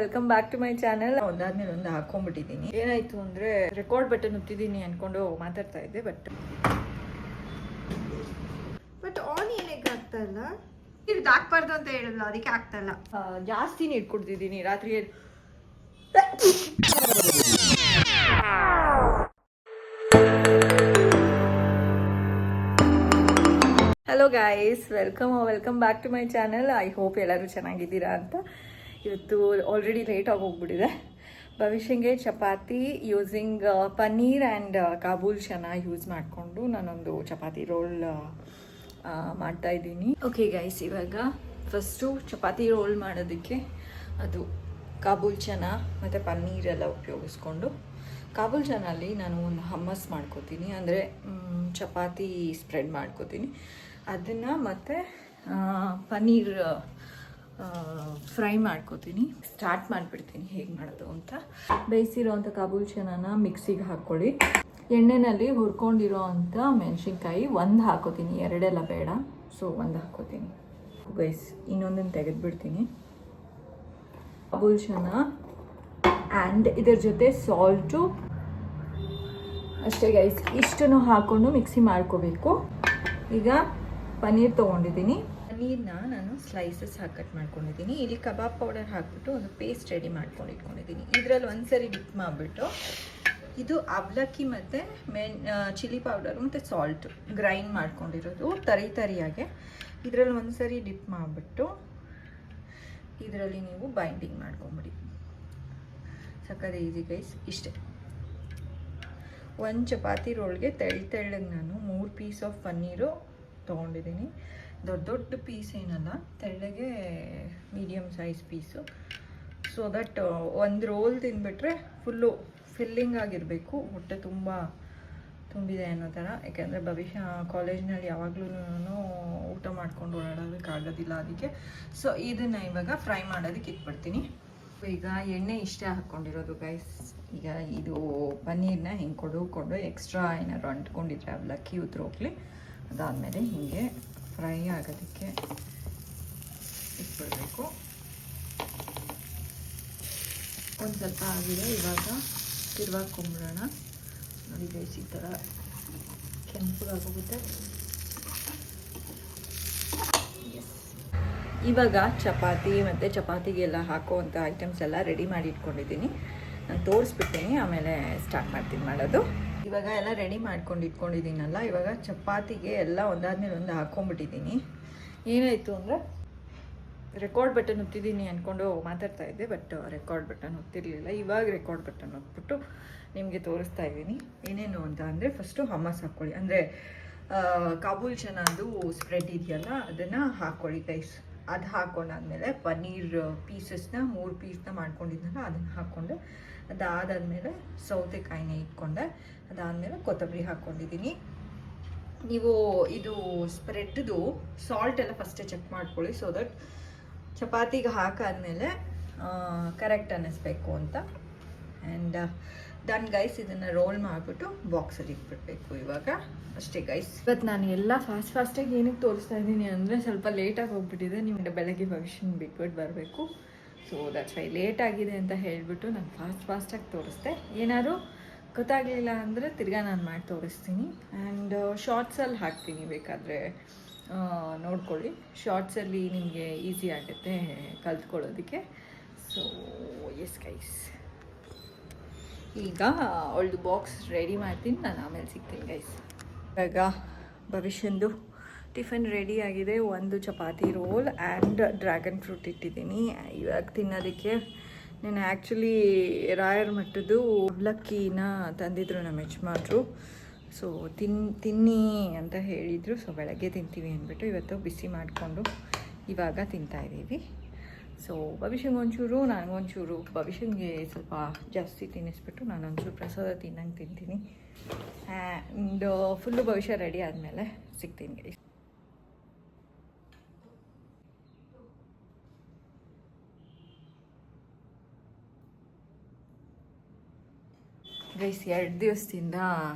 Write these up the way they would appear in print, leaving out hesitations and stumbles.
Welcome back to my channel. ಒಂದಾದ್ಮೇಲೆ ಒಂದು ಹಾಕೊಂಡ್ಬಿಟ್ಟಿದ್ದೀನಿ. ಏನಾಯ್ತು ಅಂದ್ರೆ ರೆಕಾರ್ಡ್ ಬಟನ್ ಒತ್ತಿದ್ದೀನಿ ಅನ್ಕೊಂಡು ಮಾತಾಡ್ತಾ ಇದ್ದೆ, ಬಟ್ ಆನ್ ಏನಕ್ಕೆ ಆಗ್ತಾ ಇಲ್ಲ? ಇದು ಹಾಕ್ಬಾರ್ದು ಅಂತ ಹೇಳಿದ್ಲು, ಅದಕ್ಕೆ ಆಗ್ತಾ ಇಲ್ಲ. ಜಾಸ್ತಿನೇ ಇಟ್ಕೊಡ್ತಿದ್ದೀನಿ ರಾತ್ರಿ. Hello guys, welcome back to my channel. I hope ಎಲ್ಲರೂ ಚೆನ್ನಾಗಿದ್ದೀರಾ ಅಂತ. ಇವತ್ತು ಆಲ್ರೆಡಿ ಲೇಟಾಗಿ ಹೋಗ್ಬಿಟ್ಟಿದೆ. ಭವಿಷ್ಯಂಗೆ chapati using paneer and Kabul chana use ಮಾಡಿಕೊಂಡು ನಾನೊಂದು ಚಪಾತಿ ರೋಲ್ ಮಾಡ್ತಾಯಿದ್ದೀನಿ. ಓಕೆ ಗೈಸ್, ಇವಾಗ ಫಸ್ಟು ಚಪಾತಿ ರೋಲ್ ಮಾಡೋದಕ್ಕೆ ಅದು ಕಾಬೂಲ್ ಚನಾ ಮತ್ತು ಪನ್ನೀರೆಲ್ಲ ಉಪಯೋಗಿಸ್ಕೊಂಡು, ಕಾಬೂಲ್ ಚನಲ್ಲಿ ನಾನು ಒಂದು ಹಮ್ಮಸ್ ಮಾಡ್ಕೋತೀನಿ, ಅಂದರೆ ಚಪಾತಿ ಸ್ಪ್ರೆಡ್ ಮಾಡ್ಕೋತೀನಿ. ಅದನ್ನು ಮತ್ತು ಪನ್ನೀರ್ ಫ್ರೈ ಮಾಡ್ಕೋತೀನಿ. ಸ್ಟಾರ್ಟ್ ಮಾಡಿಬಿಡ್ತೀನಿ ಹೇಗೆ ಮಾಡೋದು ಅಂತ. ಬೇಯಿಸಿರೋವಂಥ ಕಾಬೂಲ್ ಚನಾನ ಮಿಕ್ಸಿಗೆ ಹಾಕ್ಕೊಳ್ಳಿ. ಎಣ್ಣೆಯಲ್ಲಿ ಹುರ್ಕೊಂಡಿರೋ ಅಂಥ ಮೆಣಸಿನ್ಕಾಯಿ ಒಂದು ಹಾಕೋತೀನಿ, ಎರಡೆಲ್ಲ ಬೇಡ, ಸೊ ಒಂದು ಹಾಕೋತೀನಿ ಗೈಸ್. ಇನ್ನೊಂದನ್ನು ತೆಗೆದುಬಿಡ್ತೀನಿ. ಕಾಬೂಲ್ ಚನಾ ಆ್ಯಂಡ್ ಇದ್ರ ಜೊತೆ ಸಾಲ್ಟು ಅಷ್ಟೇ ಗೈಸ್, ಇಷ್ಟನ್ನು ಹಾಕ್ಕೊಂಡು ಮಿಕ್ಸಿ ಮಾಡ್ಕೋಬೇಕು. ಈಗ ಪನ್ನೀರ್ ತೊಗೊಂಡಿದ್ದೀನಿ. ಪನ್ನೀರ್ನ ನಾನು ಸ್ಲೈಸಸ್ ಹಾಕಿ ಕಟ್ ಮಾಡ್ಕೊಂಡಿದ್ದೀನಿ. ಇಲ್ಲಿ ಕಬಾಬ್ ಪೌಡರ್ ಹಾಕ್ಬಿಟ್ಟು ಒಂದು ಪೇಸ್ಟ್ ರೆಡಿ ಮಾಡ್ಕೊಂಡು ಇಟ್ಕೊಂಡಿದ್ದೀನಿ. ಇದರಲ್ಲಿ ಒಂದ್ಸರಿ ಡಿಪ್ ಮಾಡಿಬಿಟ್ಟು, ಇದು ಅವಲಕ್ಕಿ ಮತ್ತು ಚಿಲ್ಲಿ ಪೌಡರ್ ಮತ್ತು ಸಾಲ್ಟ್ ಗ್ರೈಂಡ್ ಮಾಡ್ಕೊಂಡಿರೋದು ತರಿಯಾಗೆ ಇದರಲ್ಲಿ ಒಂದ್ಸರಿ ಡಿಪ್ ಮಾಡಿಬಿಟ್ಟು ಇದರಲ್ಲಿ ನೀವು ಬೈಂಡಿಂಗ್ ಮಾಡ್ಕೊಂಬಿಡಿ. ಸಕ್ಕರೆ ಈಸಿ ಗೈಸ್. ಇಷ್ಟೇ, ಒಂದು ಚಪಾತಿ ರೋಲ್ಗೆ ತೆಳ್ಳಗೆ ನಾನು 3 ಪೀಸ್ ಆಫ್ ಪನ್ನೀರು ತೊಗೊಂಡಿದ್ದೀನಿ. ದೊಡ್ಡ ಪೀಸ್ ಏನಲ್ಲ, ತೆಳ್ಳಗೆ medium size piece. So that ಒಂದು ರೋಲ್ ತಿಂದುಬಿಟ್ರೆ ಫುಲ್ಲು ಫಿಲ್ಲಿಂಗ್ ಆಗಿರಬೇಕು, ಹೊಟ್ಟೆ ತುಂಬಿದೆ ಅನ್ನೋ ಥರ. ಯಾಕೆಂದರೆ ಭವಿಷ್ಯ ಕಾಲೇಜ್ನಲ್ಲಿ ಯಾವಾಗಲೂ ಊಟ ಮಾಡ್ಕೊಂಡು ಓಡಾಡೋದಕ್ಕಾಗೋದಿಲ್ಲ, ಅದಕ್ಕೆ. ಸೊ ಇದನ್ನು ಇವಾಗ ಫ್ರೈ ಮಾಡೋದಕ್ಕೆ ಇಟ್ಬಿಡ್ತೀನಿ. ಈಗ ಎಣ್ಣೆ ಇಷ್ಟೇ ಹಾಕ್ಕೊಂಡಿರೋದು ಗೈಸ್. ಈಗ ಇದು ಪನ್ನೀರನ್ನ ಹಿಂಗೆ ಕೊಡುಕೊಂಡು ಎಕ್ಸ್ಟ್ರಾ ಏನಾದ್ರು ಅಂಟ್ಕೊಂಡಿದ್ರೆ ಅವಲಕ್ಕಿ ಉದ್ರೋಗ್ಲಿ. ಅದಾದಮೇಲೆ ಹೀಗೆ ಫ್ರೈ ಆಗೋದಕ್ಕೆ ಇಟ್ಬಿಡಬೇಕು. ಒಂದು ಸ್ವಲ್ಪ ಆಗಿದೆ, ಇವಾಗ ತಿರ್ವಾಕೊಂಬಿಡೋಣ. ನೋಡಿ ಗೈಸ್, ಈ ಥರ ಕೆಂಪಗಾಗೋಗುತ್ತೆ. ಇವಾಗ ಚಪಾತಿ ಮತ್ತು ಚಪಾತಿಗೆಲ್ಲ ಹಾಕೋವಂಥ ಐಟಮ್ಸ್ ಎಲ್ಲ ರೆಡಿ ಮಾಡಿ ಇಟ್ಕೊಂಡಿದ್ದೀನಿ. ನಾನು ತೋರಿಸ್ಬಿಡ್ತೀನಿ, ಆಮೇಲೆ ಸ್ಟಾರ್ಟ್ ಮಾಡ್ತೀನಿ ಮಾಡೋದು. ಇವಾಗ ಎಲ್ಲ ರೆಡಿ ಮಾಡ್ಕೊಂಡು ಇಟ್ಕೊಂಡಿದ್ದೀನಲ್ಲ, ಇವಾಗ ಚಪಾತಿಗೆ ಎಲ್ಲ ಒಂದಾದ್ಮೇಲೆ ಒಂದು ಹಾಕ್ಕೊಂಬಿಟ್ಟಿದ್ದೀನಿ. ಏನಾಯಿತು ಅಂದರೆ ರೆಕಾರ್ಡ್ ಬಟನ್ ಒತ್ತಿದ್ದೀನಿ ಅಂದ್ಕೊಂಡು ಮಾತಾಡ್ತಾ ಇದ್ದೆ, ಬಟ್ ರೆಕಾರ್ಡ್ ಬಟನ್ ಒತ್ತಿರಲಿಲ್ಲ. ಇವಾಗ ರೆಕಾರ್ಡ್ ಬಟನ್ ಒತ್ಬಿಟ್ಟು ನಿಮಗೆ ತೋರಿಸ್ತಾ ಇದ್ದೀನಿ ಏನೇನು ಅಂತ. ಅಂದರೆ ಫಸ್ಟು ಹಮ್ಮಸ್ ಹಾಕ್ಕೊಳ್ಳಿ, ಅಂದರೆ ಕಾಬೂಲ್ ಚನಾದು ಸ್ಪ್ರೆಡ್ ಇದೆಯಲ್ಲ ಅದನ್ನು ಹಾಕ್ಕೊಳ್ಳಿ ಗೈಸ್. ಅದು ಹಾಕ್ಕೊಂಡಾದ್ಮೇಲೆ ಪನ್ನೀರ್ ಪೀಸಸ್ನ 3 ಪೀಸ್ನ ಮಾಡ್ಕೊಂಡಿದ್ನಲ್ಲ ಅದನ್ನು ಹಾಕ್ಕೊಂಡೆ. ಅದಾದಮೇಲೆ ಸೌತೆಕಾಯಿನ ಇಟ್ಕೊಂಡೆ. ಅದಾದಮೇಲೆ ಕೊತ್ತಂಬರಿ ಹಾಕ್ಕೊಂಡಿದ್ದೀನಿ. ನೀವು ಇದು ಸ್ಪ್ರೆಡ್ದು ಸಾಲ್ಟ್ ಎಲ್ಲ ಫಸ್ಟೇ ಚೆಕ್ ಮಾಡ್ಕೊಳ್ಳಿ, ಸೊ ದಟ್ ಚಪಾತಿಗೆ ಹಾಕಾದ್ಮೇಲೆ ಕರೆಕ್ಟ್ ಅನ್ನಿಸ್ಬೇಕು ಅಂತ. And done guys. ಇದನ್ನು ರೋಲ್ ಮಾಡಿಬಿಟ್ಟು ಬಾಕ್ಸಲ್ಲಿ ಇಟ್ಬಿಡ್ಬೇಕು ಇವಾಗ. ಅಷ್ಟೇ ಗೈಸ್. ಇವತ್ತು ನಾನು ಎಲ್ಲ ಫಾಸ್ಟಾಗಿ ಏನಕ್ಕೆ ತೋರಿಸ್ತಾ ಇದ್ದೀನಿ ಅಂದರೆ ಸ್ವಲ್ಪ ಲೇಟಾಗಿ ಹೋಗ್ಬಿಟ್ಟಿದೆ. ನಿಮಗೆ ಬೆಳಗ್ಗೆ ಭವಿಷ್ಯನ ಬಿಟ್ಬಿಟ್ಟು ಬರಬೇಕು. ಸೊ ದಟ್ಸ್ ವೈ ಲೇಟ್ ಆಗಿದೆ ಅಂತ ಹೇಳಿಬಿಟ್ಟು ನಾನು ಫಾಸ್ಟಾಗಿ ತೋರಿಸ್ದೆ. ಏನಾದ್ರು ಗೊತ್ತಾಗಲಿಲ್ಲ ಅಂದರೆ ತಿರ್ಗಾ ನಾನು ಮಾಡಿ ತೋರಿಸ್ತೀನಿ. ಆ್ಯಂಡ್ ಶಾರ್ಟ್ಸಲ್ಲಿ ಹಾಕ್ತೀನಿ, ಬೇಕಾದರೆ ನೋಡ್ಕೊಳ್ಳಿ. ಶಾರ್ಟ್ಸಲ್ಲಿ ನಿಮಗೆ ಈಸಿ ಆಗುತ್ತೆ ಕಲ್ತ್ಕೊಳ್ಳೋದಕ್ಕೆ. ಸೊ ಎಸ್ ಗೈಸ್, ಈಗ ಅವಳದು ಬಾಕ್ಸ್ ರೆಡಿ ಮಾಡ್ತೀನಿ, ನಾನು ಆಮೇಲೆ ಸಿಗ್ತೀನಿ ಗೈಸ್. ಇವಾಗ ಭವಿಷ್ಯಂದು ಟಿಫನ್ ರೆಡಿ ಆಗಿದೆ. ಒಂದು chapati roll and dragon fruit ಇಟ್ಟಿದ್ದೀನಿ ಇವಾಗ ತಿನ್ನೋದಕ್ಕೆ. ನಾನು ಆ್ಯಕ್ಚುಲಿ ರಾಯರ ಮಟ್ಟದ್ದು ಅವಲಕ್ಕಿನ ತಂದಿದ್ರು ನಮ್ಮ ಯಜಮಾನ್ರು. ಸೊ ತಿನ್ನಿ ಅಂತ ಹೇಳಿದರು. ಸೊ ಬೆಳಗ್ಗೆ ತಿಂತೀವಿ ಅಂದ್ಬಿಟ್ಟು ಇವತ್ತು ಬಿಸಿ ಮಾಡಿಕೊಂಡು ಇವಾಗ ತಿಂತಾಯಿದ್ದೀವಿ. ಸೊ ಭವಿಷ್ಯಂಗೆ ಒಂಚೂರು, ನನಗೊಂಚೂರು, ಭವಿಷ್ಯಂಗೆ ಸ್ವಲ್ಪ ಜಾಸ್ತಿ ತಿನ್ನಿಸ್ಬಿಟ್ಟು ನಾನೊಂಚೂರು ಪ್ರಸಾದ ತಿನ್ನಂಗೆ ತಿಂತೀನಿ. ಆ್ಯಂಡ್ ಫುಲ್ಲು ಭವಿಷ್ಯ ರೆಡಿ ಆದಮೇಲೆ ಸಿಗ್ತೀನಿ ಗೈಸ್. ಗೈಸ್, 2 ದಿವಸದಿಂದ,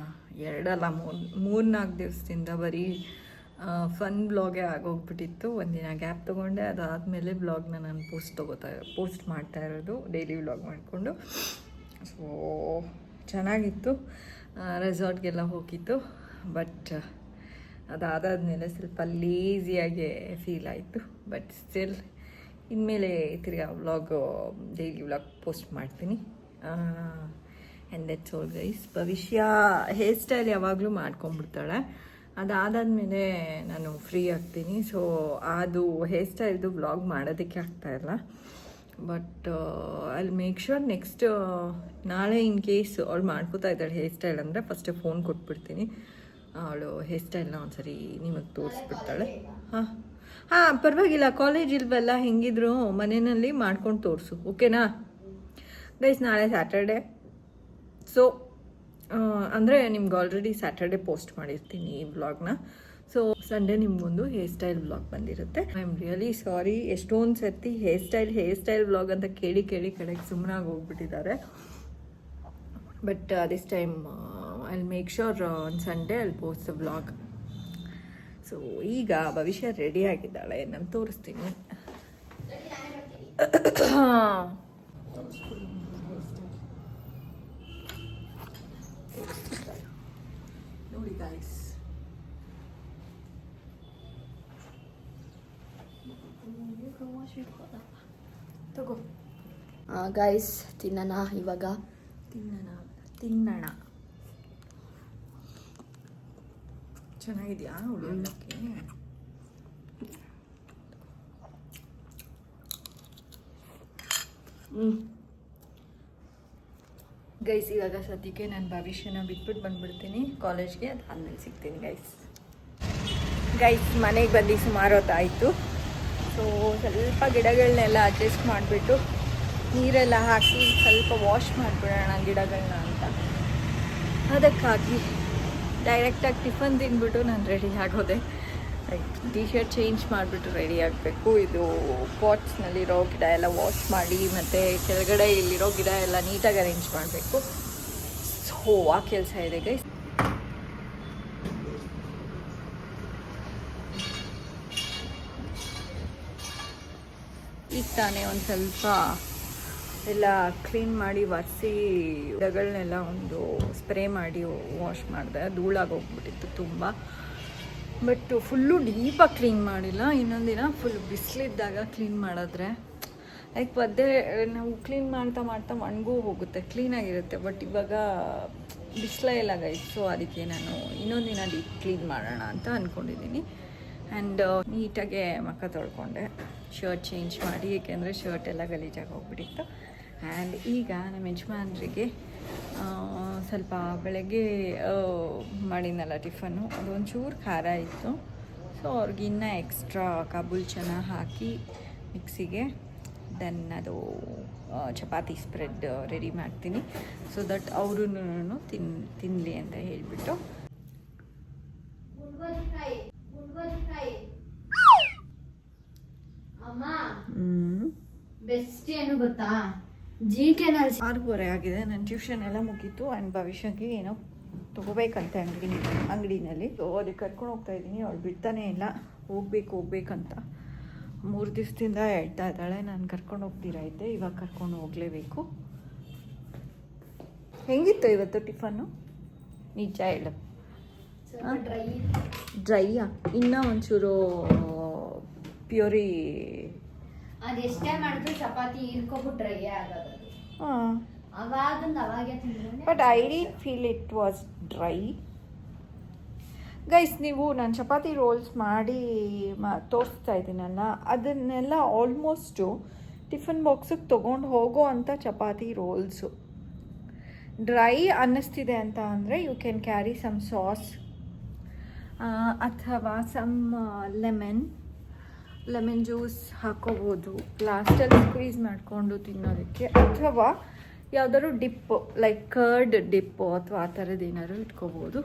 2 ಅಲ್ಲ 3-4 ದಿವಸದಿಂದ ಬರೀ ಫನ್ ಬ್ಲಾಗೇ ಆಗೋಗ್ಬಿಟ್ಟಿತ್ತು. ಒಂದಿನ ಗ್ಯಾಪ್ ತೊಗೊಂಡೆ, ಅದಾದಮೇಲೆ ಬ್ಲಾಗ್ನ ನಾನು ಪೋಸ್ಟ್ ಮಾಡ್ತಾ ಇರೋದು, ಡೈಲಿ ವ್ಲಾಗ್ ಮಾಡಿಕೊಂಡು. ಸೊ ಚೆನ್ನಾಗಿತ್ತು. ರೆಸಾರ್ಟ್ಗೆಲ್ಲ ಹೋಗಿತ್ತು, ಬಟ್ ಅದಾದಾದ್ಮೇಲೆ ಸ್ವಲ್ಪ ಲೇಸಿಯಾಗೆ ಫೀಲ್ ಆಯಿತು. ಬಟ್ ಸ್ಟಿಲ್ ಇನ್ಮೇಲೆ ತಿರ್ಗಾ ಡೈಲಿ ವ್ಲಾಗ್ ಪೋಸ್ಟ್ ಮಾಡ್ತೀನಿ. And that's all guys. ಭವಿಷ್ಯ ಹೇರ್ ಸ್ಟೈಲ್ ಯಾವಾಗಲೂ ಮಾಡ್ಕೊಂಡ್ಬಿಡ್ತಾಳೆ. ಅದಾದಮೇಲೆ ನಾನು ಫ್ರೀ ಆಗ್ತೀನಿ. ಸೊ ಅದು ಹೇರ್ ಸ್ಟೈಲ್ದು ವ್ಲಾಗ್ ಮಾಡೋದಕ್ಕೆ ಆಗ್ತಾಯಿಲ್ಲ. ಬಟ್ ಅಲ್ಲಿ ಮೇಕ್ ಶ್ಯೂರ್ ನೆಕ್ಸ್ಟ್ ನಾಳೆ ಇನ್ ಕೇಸ್ ಅವಳು ಮಾಡ್ಕೋತಾ ಇದ್ದಾಳೆ ಹೇರ್ ಸ್ಟೈಲ್ ಅಂದರೆ ಫಸ್ಟ್ ಫೋನ್ ಕೊಟ್ಬಿಡ್ತೀನಿ. ಅವಳು ಹೇರ್ ಸ್ಟೈಲ್ನ ಒಂದ್ಸರಿ ನಿಮಗೆ ತೋರಿಸ್ಬಿಡ್ತಾಳೆ. ಹಾಂ ಪರವಾಗಿಲ್ಲ, ಕಾಲೇಜ್ ಇಲ್ವಲ್ಲ, ಹೆಂಗಿದ್ರು ಮನೆಯಲ್ಲಿ ಮಾಡ್ಕೊಂಡು ತೋರಿಸು, ಓಕೆನಾ ಗೈಸ್? ನಾಳೆ ಸ್ಯಾಟರ್ಡೆ. ಸೊ ಅಂದರೆ ನಿಮ್ಗೆ ಆಲ್ರೆಡಿ ಸ್ಯಾಟರ್ಡೆ ಪೋಸ್ಟ್ ಮಾಡಿರ್ತೀನಿ ಈ ವ್ಲಾಗ್ನ. ಸೊ ಸಂಡೇ ನಿಮ್ಗೊಂದು ಹೇರ್ ಸ್ಟೈಲ್ ವ್ಲಾಗ್ ಬಂದಿರುತ್ತೆ. ಐ ಆಮ್ ರಿಯಲಿ ಸಾರಿ, ಎಷ್ಟೊಂದು ಸರ್ತಿ ಹೇರ್ ಸ್ಟೈಲ್ ವ್ಲಾಗ್ ಅಂತ ಕೇಳಿ ಕಡೆಗೆ ಸುಮ್ಮನಾಗಿ ಹೋಗ್ಬಿಟ್ಟಿದ್ದಾರೆ. But this time I make sure on Sunday I post the vlog. So ಈಗ ಭವಿಷ್ಯ ರೆಡಿ ಆಗಿದ್ದಾಳೆ, ನಾನು ತೋರಿಸ್ತೀನಿ. ನೋಡಿ ಗಾಯ್ಸ್, ತಗೋ ಗೈಸ್, ತಿನ್ನೋಣ ಇವಾಗ. ತಿನ್ನೋಣ. ಚೆನ್ನಾಗಿದೆಯಾ ಉಳ್ಳಕ್ಕೆ? ಗೈಸ್, ಇವಾಗ ಸದ್ಯಕ್ಕೆ ನಾನು ಭವಿಷ್ಯನ ಬಿಟ್ಬಿಟ್ಟು ಬಂದ್ಬಿಡ್ತೀನಿ ಕಾಲೇಜ್ಗೆ. ಅದಾದ್ಮೇಲೆ ಸಿಗ್ತೀನಿ ಗೈಸ್. ಮನೆಗೆ ಬಂದು ಸುಮಾರು ಹೊತ್ತಾಯಿತು. ಸೊ ಸ್ವಲ್ಪ ಗಿಡಗಳನ್ನೆಲ್ಲ ಅಡ್ಜಸ್ಟ್ ಮಾಡಿಬಿಟ್ಟು ನೀರೆಲ್ಲ ಹಾಕಿ ಸ್ವಲ್ಪ ವಾಶ್ ಮಾಡಿಬಿಡೋಣ ಗಿಡಗಳನ್ನ ಅಂತ. ಅದಕ್ಕಾಗಿ ಡೈರೆಕ್ಟಾಗಿ ಟಿಫನ್ ತಿಂದ್ಬಿಟ್ಟು ನಾನು ರೆಡಿ ಆಗೋದೆ. ಟಿ ಶರ್ಟ್ ಚೇಂಜ್ ಮಾಡಿಬಿಟ್ಟು ರೆಡಿ ಆಗಬೇಕು. ಇದು ಪಾಟ್ಸ್ನಲ್ಲಿರೋ ಗಿಡ ಎಲ್ಲ ವಾಶ್ ಮಾಡಿ ಮತ್ತು ಕೆಳಗಡೆ ಇಲ್ಲಿರೋ ಗಿಡ ಎಲ್ಲ ನೀಟಾಗಿ ಅರೇಂಜ್ ಮಾಡಬೇಕು. ಸೊ ಆ ಕೆಲಸ ಇದೆ ಗೈಸ್. ಈಗ ತಾನೇ ಒಂದು ಸ್ವಲ್ಪ ಎಲ್ಲ ಕ್ಲೀನ್ ಮಾಡಿ ಒರೆಸಿ ಗಿಡಗಳನ್ನೆಲ್ಲ ಒಂದು ಸ್ಪ್ರೇ ಮಾಡಿ ವಾಶ್ ಮಾಡಿದೆ. ಧೂಳಾಗೋಗ್ಬಿಟ್ಟಿತ್ತು ತುಂಬ. ಬಟ್ ಫುಲ್ಲು ಡೀಪಾಗಿ ಕ್ಲೀನ್ ಮಾಡಿಲ್ಲ. ಇನ್ನೊಂದು ದಿನ ಫುಲ್ ಬಿಸಿಲಿದ್ದಾಗ ಕ್ಲೀನ್ ಮಾಡಿದ್ರೆ ಲೈಕ್ ಒದ್ದೆ ನಾವು ಕ್ಲೀನ್ ಮಾಡ್ತಾ ಒಣಗೂ ಹೋಗುತ್ತೆ, ಕ್ಲೀನಾಗಿರುತ್ತೆ. ಬಟ್ ಇವಾಗ ಬಿಸಿಲೇ ಇಲ್ಲ ಗೈಸ್. ಸೊ ಅದಕ್ಕೆ ನಾನು ಇನ್ನೊಂದು ದಿನ ಡೀಪ್ ಕ್ಲೀನ್ ಮಾಡೋಣ ಅಂತ ಅಂದ್ಕೊಂಡಿದ್ದೀನಿ. ಆ್ಯಂಡ್ ನೀಟಾಗೆ ಮುಖ ತೊಳ್ಕೊಂಡೆ, ಶರ್ಟ್ ಚೇಂಜ್ ಮಾಡಿ, ಏಕೆಂದರೆ ಶರ್ಟ್ ಎಲ್ಲ ಗಲೀಜಾಗಿ ಹೋಗ್ಬಿಟ್ಟಿತ್ತು. ಆ್ಯಂಡ್ ಈಗ ನಮ್ಮ ಯಜಮಾನ್ರಿಗೆ ಸ್ವಲ್ಪ ಬೆಳಗ್ಗೆ ಮಾಡಿದ್ನಲ್ಲ ಟಿಫನ್ನು, ಅದೊಂಚೂರು ಖಾರ ಇತ್ತು. ಸೊ ಅವ್ರಿಗಿನ್ನ ಎಕ್ಸ್ಟ್ರಾ ಕಾಬೂಲ್ ಚನ ಹಾಕಿ ಮಿಕ್ಸಿಗೆ ದೆನ್ ಅದು ಚಪಾತಿ ಸ್ಪ್ರೆಡ್ ರೆಡಿ ಮಾಡ್ತೀನಿ. ಸೊ ದಟ್ ಅವರು ತಿನ್ನಲಿ ಅಂತ ಹೇಳಿಬಿಟ್ಟು. ಬೆಸ್ಟ್ ಏನು ಗೊತ್ತಾ, GK-ನಲ್ಲಿ 6:30 ಆಗಿದೆ. ನನ್ನ ಟ್ಯೂಷನ್ ಎಲ್ಲ ಮುಗೀತು. ಆ್ಯಂಡ್ ಭವಿಷ್ಯಕ್ಕೆ ಏನೋ ತೊಗೋಬೇಕಂತೆ ಅಂಗಡಿನಲ್ಲಿ. ಸೊ ಅದಕ್ಕೆ ಕರ್ಕೊಂಡು ಹೋಗ್ತಾ ಇದ್ದೀನಿ. ಅವಳು ಬಿಡ್ತಾನೆ ಇಲ್ಲ, ಹೋಗ್ಬೇಕಂತ 3 ದಿವಸದಿಂದ ಹೇಳ್ತಾ ಇದ್ದಾಳೆ. ನಾನು ಕರ್ಕೊಂಡು ಹೋಗ್ತೀರಾ ಇದ್ದೆ, ಇವಾಗ ಕರ್ಕೊಂಡು ಹೋಗಲೇಬೇಕು. ಹೆಂಗಿತ್ತು ಇವತ್ತು ಟಿಫನ್ನು? ನಿಜ ಹೇಳು. ಡ್ರೈಯಾ? ಇನ್ನೂ ಒಂಚೂರು ಪ್ಯೂರಿ. ಅದೆಷ್ಟೇ ಮಾಡಿದ್ರು ಚಪಾತಿ ಹೀರ್ಕೊಬಿಟ್ಟು ಡ್ರೈ ಆಗೋದು. ಅವಾಗೆ ತಿಂದ್ರೆ. But I did feel it was dry. Guys, ನೀವು ನಾನು ಚಪಾತಿ ರೋಲ್ಸ್ ಮಾಡಿ ತೋರಿಸ್ತಾ ಇದ್ದೀನಲ್ಲ, ಅದನ್ನೆಲ್ಲ ಆಲ್ಮೋಸ್ಟು ಟಿಫನ್ ಬಾಕ್ಸಿಗೆ ತೊಗೊಂಡು ಹೋಗೋ ಅಂಥ ಚಪಾತಿ ರೋಲ್ಸು. ಡ್ರೈ ಅನ್ನಿಸ್ತಿದೆ ಅಂತ ಅಂದರೆ you can carry some sauce ಅಥವಾ ಸಮ್ ಲೆಮನ್ ಜ್ಯೂಸ್ ಹಾಕೋಬೋದು ಲಾಸ್ಟಲ್ಲಿ ಸ್ಕ್ವೀಸ್ ಮಾಡಿಕೊಂಡು ತಿನ್ನೋದಕ್ಕೆ. ಅಥವಾ ಯಾವುದಾದ್ರು ಡಿಪ್ಪು ಲೈಕ್ ಕರ್ಡ್ ಡಿಪ್ಪು ಅಥವಾ ಆ ಥರದ್ದು ಏನಾದ್ರು ಇಟ್ಕೋಬೋದು.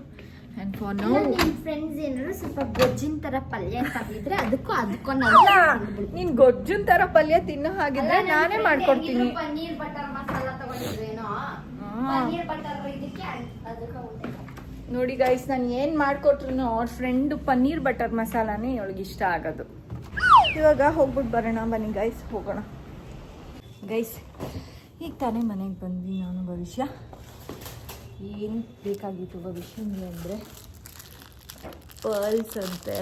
ಆ್ಯಂಡ್ ಫಾರ್ ನೌ ನಿಮ್ಮ ಫ್ರೆಂಡ್ಸ್ ಏನಾದ್ರು ಸ್ವಲ್ಪ ಗೊಜ್ಜಿನ ಥರ ಪಲ್ಯ ತಂದಿದ್ರೆ ಅದಕ್ಕೂ ನೀನು ಗೊಜ್ಜಿನ ಥರ ಪಲ್ಯ ತಿನ್ನೋ ಹಾಗಿದ್ರೆ ನಾನೇ ಮಾಡ್ಕೊಡ್ತೀನಿ. ಪನ್ನೀರ್ ಬಟರ್ ಮಸಾಲ ತಗೊಂಡಿದ್ರೇನೋ, ಪನ್ನೀರ್ ಬಟರ್ ಇದಕ್ಕೆ ಅದಕ್ಕೆ ನೋಡಿ ಗೈಸ್, ನಾನು ಏನು ಮಾಡಿಕೊಟ್ರು ಅವ್ರ ಫ್ರೆಂಡು ಪನ್ನೀರ್ ಬಟರ್ ಮಸಾಲಾನೇ ಇವಳಿಗೆ ಇಷ್ಟ ಆಗೋದು. ಇವಾಗ ಹೋಗ್ಬಿಟ್ಟು ಬರೋಣ ಬನ್ನಿ ಗೈಸ್, ಹೋಗೋಣ. ಗೈಸ್, ಈಗ ತಾನೇ ಮನೆಗೆ ಬಂದ್ವಿ ನಾನು ಭವಿಷ್ಯ. ಏನು ಬೇಕಾಗಿತ್ತು ಭವಿಷ್ಯನಿಗೆ ಅಂದರೆ ಪರ್ಲ್ಸ್ ಅಂತೆ,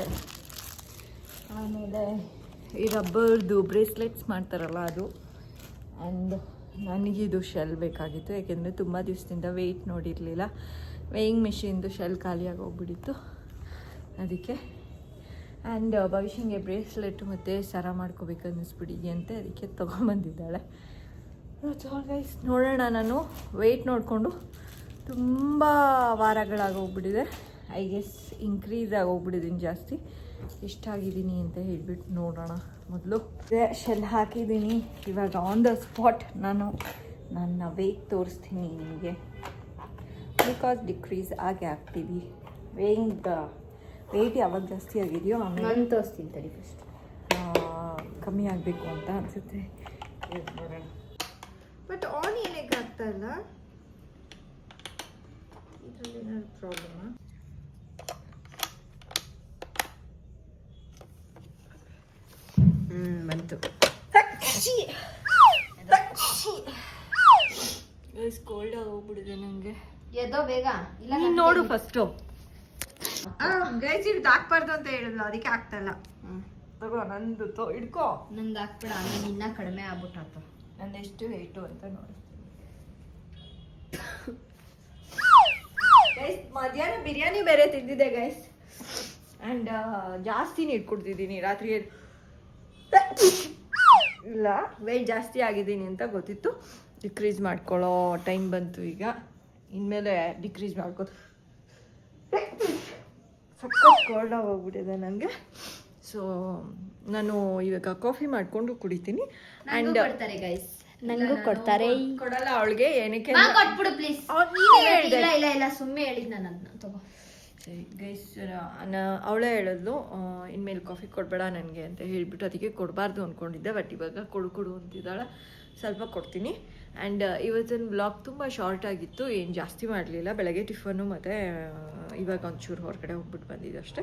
ಆಮೇಲೆ ಈ ರಬ್ಬರ್ದು ಬ್ರೇಸ್ಲೆಟ್ಸ್ ಮಾಡ್ತಾರಲ್ಲ ಅದು, ಆ್ಯಂಡ್ ನನಗಿದು ಶೆಲ್ ಬೇಕಾಗಿತ್ತು. ಯಾಕೆಂದರೆ ತುಂಬ ದಿವಸದಿಂದ ವೆಯ್ಟ್ ನೋಡಿರಲಿಲ್ಲ. ವೇಯಿಂಗ್ ಮಿಷಿನ್ದು ಶೆಲ್ ಖಾಲಿಯಾಗಿ ಹೋಗ್ಬಿಟ್ಟಿತ್ತು ಅದಕ್ಕೆ. ಆ್ಯಂಡ್ ಭವಿಷ್ಯಂಗೆ ಬ್ರೇಸ್ಲೆಟ್ ಮತ್ತು ಸರ ಮಾಡ್ಕೋಬೇಕು ಅನ್ನಿಸ್ಬಿಟ್ಟಿದೆಯಂತೆ, ಅದಕ್ಕೆ ತೊಗೊಂಬಂದಿದ್ದಾಳೆ. ಗೈಸ್, ನೋಡೋಣ. ನಾನು ವೆಯ್ಟ್ ನೋಡಿಕೊಂಡು ತುಂಬ ವಾರಗಳಾಗೋಗ್ಬಿಟ್ಟಿದೆ. ಐ ಗೆಸ್ ಇನ್ಕ್ರೀಸ್ ಆಗೋಗ್ಬಿಟ್ಟಿದ್ದೀನಿ ಜಾಸ್ತಿ. ಎಷ್ಟಾಗಿದ್ದೀನಿ ಅಂತ ಹೇಳ್ಬಿಟ್ಟು ನೋಡೋಣ. ಮೊದಲು ಶೆಲ್ ಹಾಕಿದ್ದೀನಿ. ಇವಾಗ ಆನ್ ದ ಸ್ಪಾಟ್ ನಾನು ನನ್ನ ವೆಯ್ಟ್ ತೋರಿಸ್ತೀನಿ ನಿಮಗೆ. ಬಿಕಾಸ್ ಡಿಕ್ರೀಸ್ ಆಗಿ ಆಗ್ತೀವಿ. ವೆಯ್ಟ್ ಯಾವಾಗ ಜಾಸ್ತಿ ಆಗಿದೆಯೋ ಆಮೇಲೆ ತೋರಿಸ್ತೀನಿ ತಡಿ ಫಸ್ಟ್. ಕಮ್ಮಿ ಆಗಬೇಕು ಅಂತ ಅನಿಸುತ್ತೆ. ನೋಡೋಣ. ಬಟ್ ಆನ್ ಏನಕ್ಕೆ ಆಗ್ತಾ ಇಲ್ಲ? ಇದರಲ್ಲಿ ಏನಾದ್ರು ಪ್ರಾಬ್ಲಮ್ಮಾ? ಬಂತು. ಕೋಲ್ಡ್ ಆಗೋಗ್ಬಿಟ್ಟಿದೆ ನನಗೆ. ಎದೋ ಬೇಗ ಇಲ್ಲ ನೋಡು ಫಸ್ಟು. ಗೈಸ್, ಇದು ಹಾಕ್ಬಾರ್ದು ಅಂತ ಹೇಳಿದ್ಲು, ಅದಕ್ಕೆ ಆಗ್ತಾಯಿಲ್ಲ. ತಗೋ, ನಂದು ಹಿಡ್ಕೋ. ನಂದು ಹಾಕ್ಬೇಡ, ಆಮೇಲೆ ಇನ್ನ ಕಡಿಮೆ ಆಗ್ಬಿಟ್ಟಾತು. ನಂದು ಎಷ್ಟು ವೆಯ್ಟು ಅಂತ ನೋಡಿ. ಗೈಸ್, ಮಧ್ಯಾಹ್ನ ಬಿರಿಯಾನಿ ಬೇರೆ ತಿಂದಿದ್ದೆ ಗೈಸ್. ಆ್ಯಂಡ್ ಜಾಸ್ತಿನೇ ಇಟ್ಕೊಡ್ತಿದ್ದೀನಿ ರಾತ್ರಿ. ಇಲ್ಲ, ವೆಯ್ಟ್ ಜಾಸ್ತಿ ಆಗಿದ್ದೀನಿ ಅಂತ ಗೊತ್ತಿತ್ತು. ಡಿಕ್ರೀಸ್ ಮಾಡ್ಕೊಳ್ಳೋ ಟೈಮ್ ಬಂತು ಈಗ. ಇನ್ಮೇಲೆ ಡಿಕ್ರೀಸ್ ಮಾಡ್ಕೋದು. ಸಖತ್ ಕೋಲ್ಡ್ ಹೋಗ್ಬಿಟ್ಟಿದೆ ನನಗೆ. ಸೊ ನಾನು ಇವಾಗ ಕಾಫಿ ಮಾಡಿಕೊಂಡು ಕುಡಿತೀನಿ. ಆ್ಯಂಡ್ ಗೈಸ್, ನನಗೂ ಕೊಡ್ತಾರೆ. ಕೊಡಲ್ಲ ಅವಳಿಗೆ, ಏನಕ್ಕೆ ಕೊಟ್ಬಿಡು ಪ್ಲೀಸ್. ಇಲ್ಲ ಇಲ್ಲ ಇಲ್ಲ, ಸುಮ್ಮನೆ ಹೇಳಿದ್ ನಾನು ಅದನ್ನ ತಗೋ. ಸರಿ ಗೈಸ್, ಅವಳೇ ಹೇಳಿದ್ಲು ಇನ್ಮೇಲೆ ಕಾಫಿ ಕೊಡಬೇಡ ನನಗೆ ಅಂತ ಹೇಳಿಬಿಟ್ಟು, ಅದಕ್ಕೆ ಕೊಡಬಾರ್ದು ಅಂದ್ಕೊಂಡಿದ್ದೆ. ಬಟ್ ಇವಾಗ ಕೊಡು ಅಂತಿದ್ದಾಳೆ. ಸ್ವಲ್ಪ ಕೊಡ್ತೀನಿ. ಆ್ಯಂಡ್ ಇವತ್ತಿನ ಬ್ಲಾಗ್ ತುಂಬ ಶಾರ್ಟ್ ಆಗಿತ್ತು, ಏನು ಜಾಸ್ತಿ ಮಾಡಲಿಲ್ಲ. ಬೆಳಗ್ಗೆ ಟಿಫನ್ನು ಮತ್ತು ಇವಾಗ ಒಂಚೂರು ಹೊರಗಡೆ ಹೋಗ್ಬಿಟ್ಟು ಬಂದಿದ್ದು ಅಷ್ಟೇ.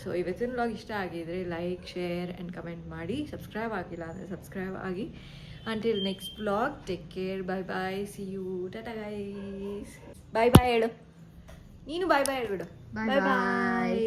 ಸೊ ಇವತ್ತಿನ ಬ್ಲಾಗ್ ಇಷ್ಟ ಆಗಿದ್ರೆ ಲೈಕ್, ಶೇರ್ ಆ್ಯಂಡ್ ಕಮೆಂಟ್ ಮಾಡಿ. ಸಬ್ಸ್ಕ್ರೈಬ್ ಆಗಿಲ್ಲ ಅಂದರೆ ಸಬ್ಸ್ಕ್ರೈಬ್ ಆಗಿ. Until next blog, take care, bye bye, see you, tata guys. Bye bye ಹೇಳು ನೀನು. ಬಾಯ್ ಬಾಯ್ ಹೇಳ್ಬಿಡು. ಬಾಯ್ ಬಾಯ್.